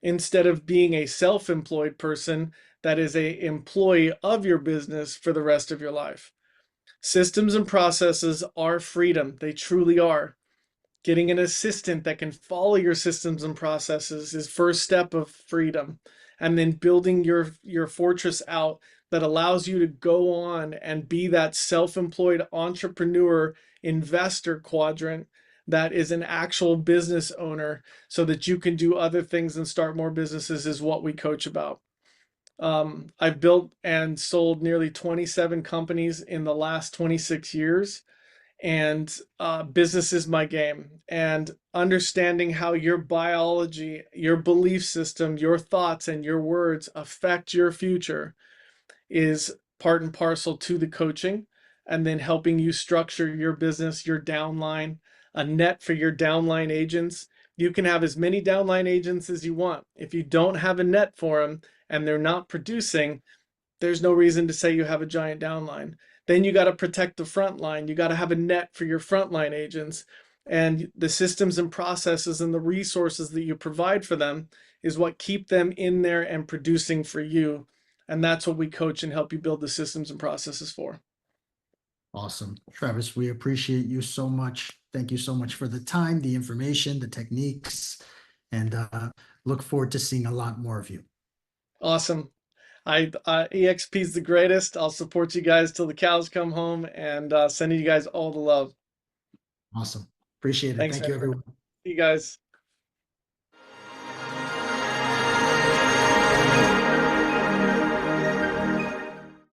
instead of being a self-employed person that is an employee of your business for the rest of your life. Systems and processes are freedom. They truly are. Getting an assistant that can follow your systems and processes is first step of freedom. And then building your fortress out that allows you to go on and be that self-employed entrepreneur investor quadrant that is an actual business owner so that you can do other things and start more businesses is what we coach about. I've built and sold nearly 27 companies in the last 26 years. and business is my game. And understanding how your biology, your belief system, your thoughts, and your words affect your future is part and parcel to the coaching, and then helping you structure your business, your downline, a net for your downline agents. You can have as many downline agents as you want. If you don't have a net for them and they're not producing, there's no reason to say you have a giant downline. Then you got to protect the front line. You got to have a net for your frontline agents. And the systems and processes and the resources that you provide for them is what keep them in there and producing for you. And that's what we coach and help you build the systems and processes for. Awesome. Travis, we appreciate you so much. Thank you so much for the time, the information, the techniques, and look forward to seeing a lot more of you. Awesome. EXP is the greatest. I'll support you guys till the cows come home, and sending you guys all the love. Awesome. Appreciate it. Thanks, Thank you, man. everyone. See you guys.